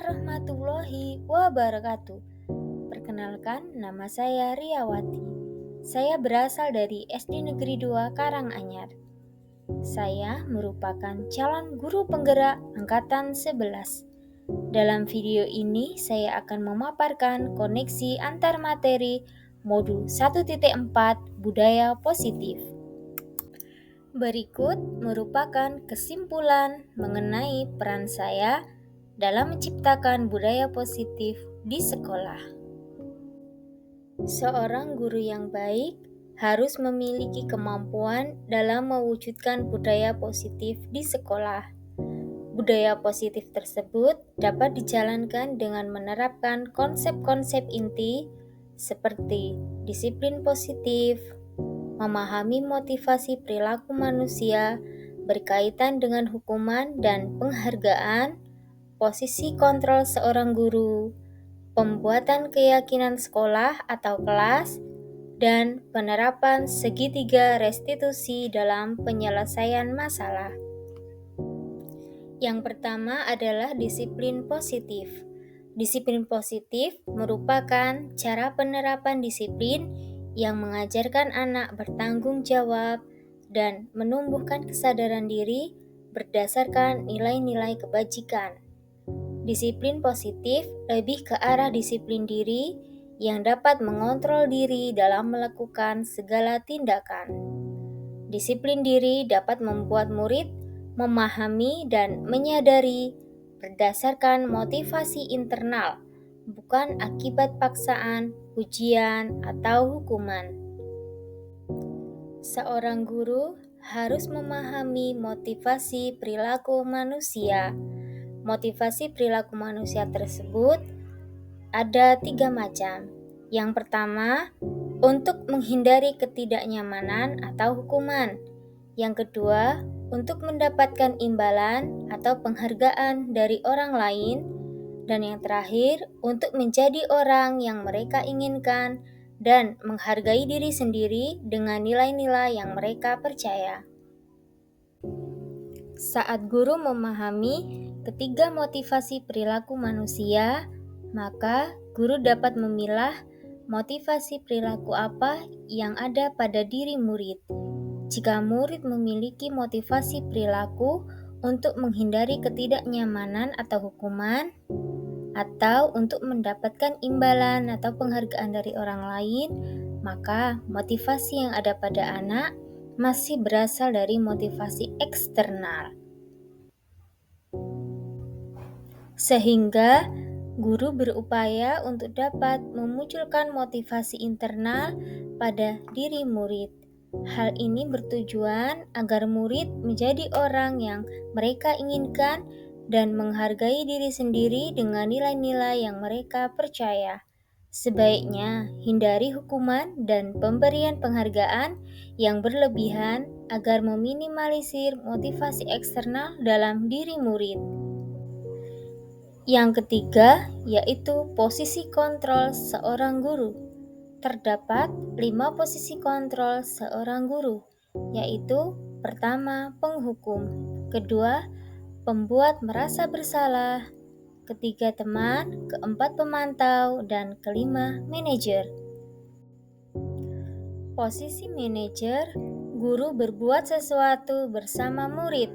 warahmatullahi wabarakatuh. Perkenalkan, nama saya Riawati. Saya berasal dari SD Negeri 2 Karanganyar. Saya merupakan calon guru penggerak angkatan 11. Dalam video ini, saya akan memaparkan koneksi antar materi modul 1.4 budaya positif. Berikut merupakan kesimpulan mengenai peran saya dalam menciptakan budaya positif di sekolah. Seorang guru yang baik harus memiliki kemampuan dalam mewujudkan budaya positif di sekolah. Budaya positif tersebut dapat dijalankan dengan menerapkan konsep-konsep inti seperti disiplin positif, memahami motivasi perilaku manusia berkaitan dengan hukuman dan penghargaan, posisi kontrol seorang guru, pembuatan keyakinan sekolah atau kelas, dan penerapan segitiga restitusi dalam penyelesaian masalah. Yang pertama adalah disiplin positif. Disiplin positif merupakan cara penerapan disiplin yang mengajarkan anak bertanggung jawab dan menumbuhkan kesadaran diri berdasarkan nilai-nilai kebajikan. Disiplin positif lebih ke arah disiplin diri yang dapat mengontrol diri dalam melakukan segala tindakan. Disiplin diri dapat membuat murid memahami dan menyadari berdasarkan motivasi internal, bukan akibat paksaan, ujian, atau hukuman. Seorang guru harus memahami motivasi perilaku manusia. Motivasi perilaku manusia tersebut ada 3 macam. Yang pertama, untuk menghindari ketidaknyamanan atau hukuman. Yang kedua, untuk mendapatkan imbalan atau penghargaan dari orang lain. Dan yang terakhir, untuk menjadi orang yang mereka inginkan dan menghargai diri sendiri dengan nilai-nilai yang mereka percaya. Saat guru memahami ketiga motivasi perilaku manusia, maka guru dapat memilah motivasi perilaku apa yang ada pada diri murid. Jika murid memiliki motivasi perilaku untuk menghindari ketidaknyamanan atau hukuman, atau untuk mendapatkan imbalan atau penghargaan dari orang lain, maka motivasi yang ada pada anak masih berasal dari motivasi eksternal. Sehingga guru berupaya untuk dapat memunculkan motivasi internal pada diri murid. Hal ini bertujuan agar murid menjadi orang yang mereka inginkan dan menghargai diri sendiri dengan nilai-nilai yang mereka percaya. Sebaiknya hindari hukuman dan pemberian penghargaan yang berlebihan agar meminimalisir motivasi eksternal dalam diri murid. Yang ketiga, yaitu posisi kontrol seorang guru. Terdapat 5 posisi kontrol seorang guru, yaitu pertama, penghukum, kedua, pembuat merasa bersalah, ketiga, teman, keempat, pemantau, dan kelima, manajer. Posisi manajer, guru berbuat sesuatu bersama murid,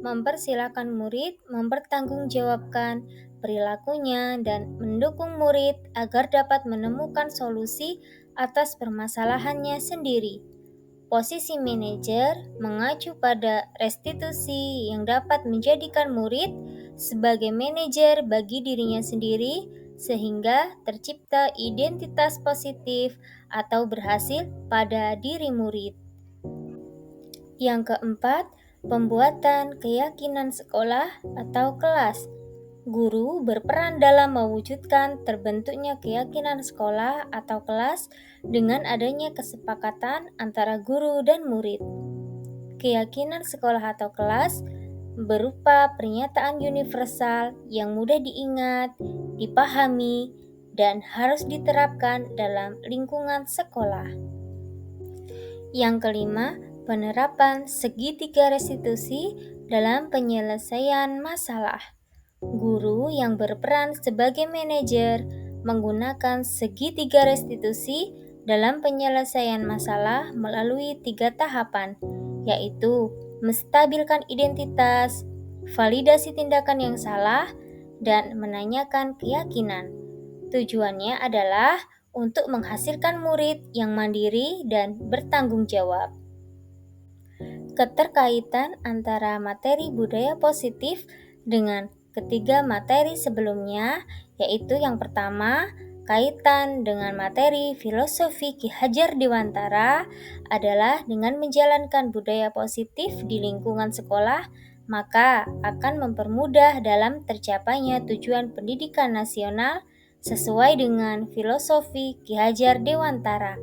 mempersilahkan murid mempertanggungjawabkan perilakunya dan mendukung murid agar dapat menemukan solusi atas permasalahannya sendiri. Posisi manajer mengacu pada restitusi yang dapat menjadikan murid sebagai manajer bagi dirinya sendiri sehingga tercipta identitas positif atau berhasil pada diri murid. Yang keempat, pembuatan keyakinan sekolah atau kelas. Guru berperan dalam mewujudkan terbentuknya keyakinan sekolah atau kelas dengan adanya kesepakatan antara guru dan murid. Keyakinan sekolah atau kelas berupa pernyataan universal yang mudah diingat, dipahami, dan harus diterapkan dalam lingkungan sekolah. Yang kelima, penerapan segitiga restitusi dalam penyelesaian masalah. Guru yang berperan sebagai manajer menggunakan segitiga restitusi dalam penyelesaian masalah melalui 3 tahapan, yaitu menstabilkan identitas, validasi tindakan yang salah, dan menanyakan keyakinan. Tujuannya adalah untuk menghasilkan murid yang mandiri dan bertanggung jawab. Keterkaitan antara materi budaya positif dengan ketiga materi sebelumnya, yaitu yang pertama, kaitan dengan materi filosofi Ki Hajar Dewantara adalah dengan menjalankan budaya positif di lingkungan sekolah, maka akan mempermudah dalam tercapainya tujuan pendidikan nasional sesuai dengan filosofi Ki Hajar Dewantara,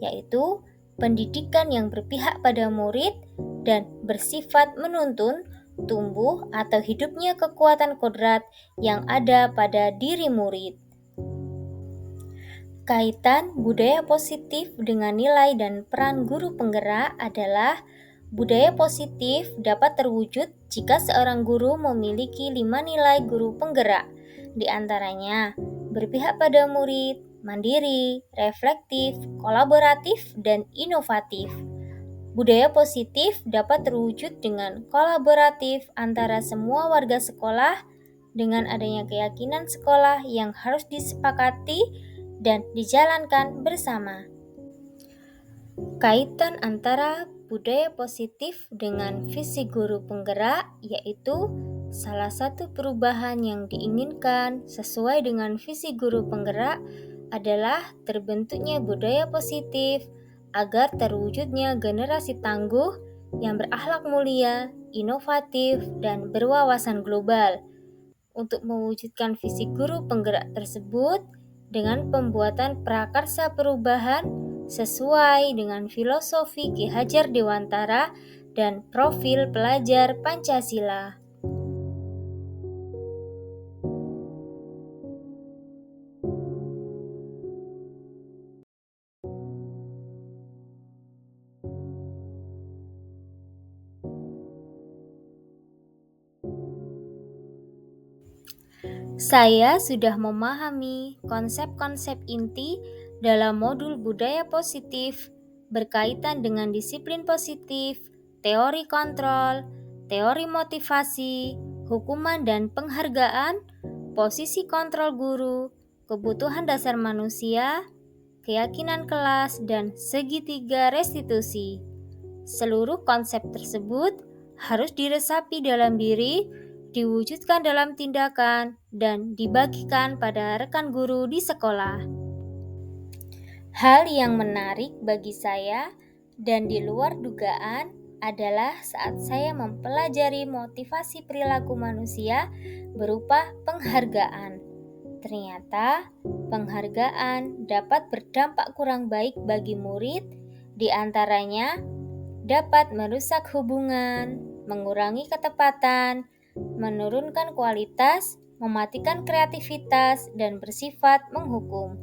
yaitu pendidikan yang berpihak pada murid dan bersifat menuntun tumbuh atau hidupnya kekuatan kodrat yang ada pada diri murid. Kaitan budaya positif dengan nilai dan peran guru penggerak adalah budaya positif dapat terwujud jika seorang guru memiliki 5 nilai guru penggerak, di antaranya berpihak pada murid, mandiri, reflektif, kolaboratif, dan inovatif. Budaya positif dapat terwujud dengan kolaboratif antara semua warga sekolah dengan adanya keyakinan sekolah yang harus disepakati dan dijalankan bersama. Kaitan antara budaya positif dengan visi guru penggerak yaitu salah satu perubahan yang diinginkan sesuai dengan visi guru penggerak adalah terbentuknya budaya positif agar terwujudnya generasi tangguh yang berakhlak mulia, inovatif, dan berwawasan global. Untuk mewujudkan visi guru penggerak tersebut dengan pembuatan prakarsa perubahan sesuai dengan filosofi Ki Hajar Dewantara dan profil pelajar Pancasila. Saya sudah memahami konsep-konsep inti dalam modul budaya positif berkaitan dengan disiplin positif, teori kontrol, teori motivasi, hukuman dan penghargaan, posisi kontrol guru, kebutuhan dasar manusia, keyakinan kelas, dan segitiga restitusi. Seluruh konsep tersebut harus diresapi dalam diri, diwujudkan dalam tindakan, dan dibagikan pada rekan guru di sekolah. Hal yang menarik bagi saya dan di luar dugaan adalah saat saya mempelajari motivasi perilaku manusia berupa penghargaan. Ternyata, penghargaan dapat berdampak kurang baik bagi murid, di antaranya dapat merusak hubungan, mengurangi ketepatan, menurunkan kualitas, mematikan kreativitas, dan bersifat menghukum.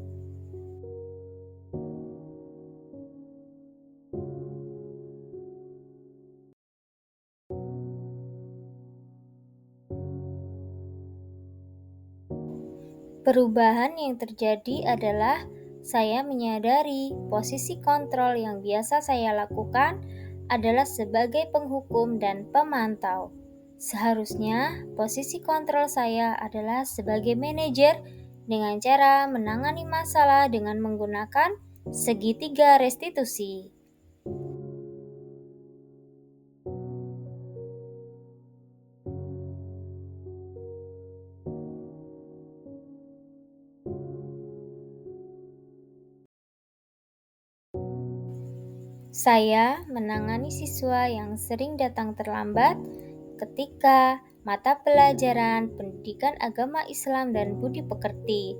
Perubahan yang terjadi adalah saya menyadari posisi kontrol yang biasa saya lakukan adalah sebagai penghukum dan pemantau. Seharusnya posisi kontrol saya adalah sebagai manajer dengan cara menangani masalah dengan menggunakan segitiga restitusi. Saya menangani siswa yang sering datang terlambat ketika mata pelajaran pendidikan agama Islam dan budi pekerti.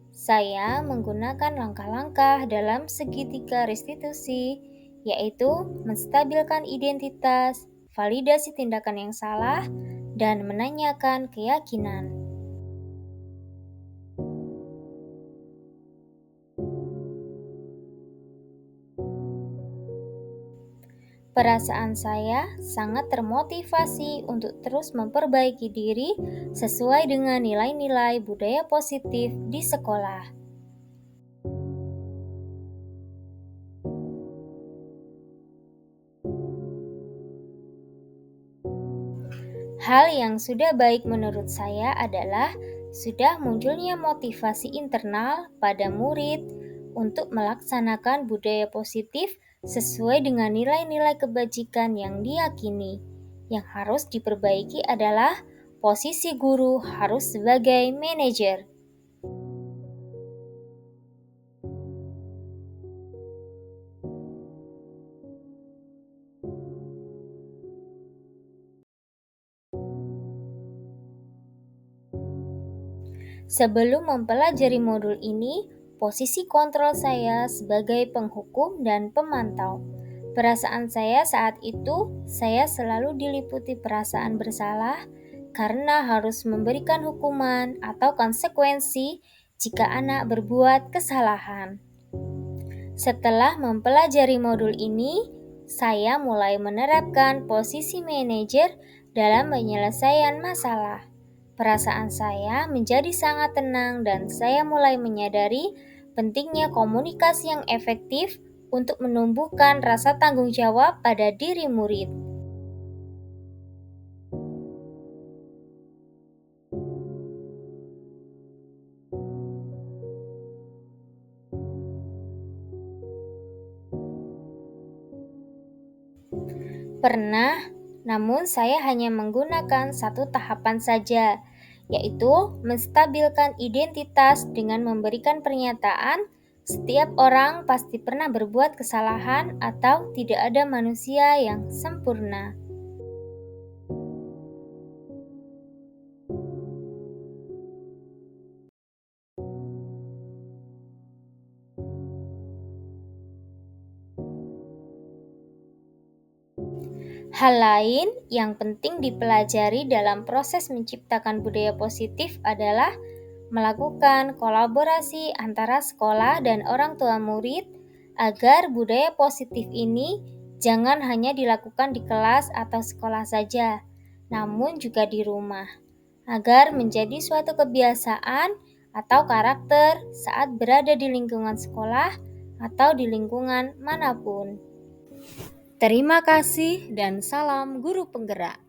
Saya menggunakan langkah-langkah dalam segitiga restitusi, yaitu menstabilkan identitas, validasi tindakan yang salah, dan menanyakan keyakinan. Perasaan saya sangat termotivasi untuk terus memperbaiki diri sesuai dengan nilai-nilai budaya positif di sekolah. Hal yang sudah baik menurut saya adalah sudah munculnya motivasi internal pada murid untuk melaksanakan budaya positif sesuai dengan nilai-nilai kebajikan yang diyakini. Yang harus diperbaiki adalah posisi guru harus sebagai manajer. Sebelum mempelajari modul ini, posisi kontrol saya sebagai penghukum dan pemantau. Perasaan saya saat itu, saya selalu diliputi perasaan bersalah karena harus memberikan hukuman atau konsekuensi jika anak berbuat kesalahan. Setelah mempelajari modul ini, saya mulai menerapkan posisi manajer dalam penyelesaian masalah. Perasaan saya menjadi sangat tenang dan saya mulai menyadari pentingnya komunikasi yang efektif untuk menumbuhkan rasa tanggung jawab pada diri murid. Pernah, namun saya hanya menggunakan satu tahapan saja, yaitu menstabilkan identitas dengan memberikan pernyataan setiap orang pasti pernah berbuat kesalahan atau tidak ada manusia yang sempurna. Hal lain yang penting dipelajari dalam proses menciptakan budaya positif adalah melakukan kolaborasi antara sekolah dan orang tua murid agar budaya positif ini jangan hanya dilakukan di kelas atau sekolah saja, namun juga di rumah, agar menjadi suatu kebiasaan atau karakter saat berada di lingkungan sekolah atau di lingkungan manapun. Terima kasih dan salam guru penggerak.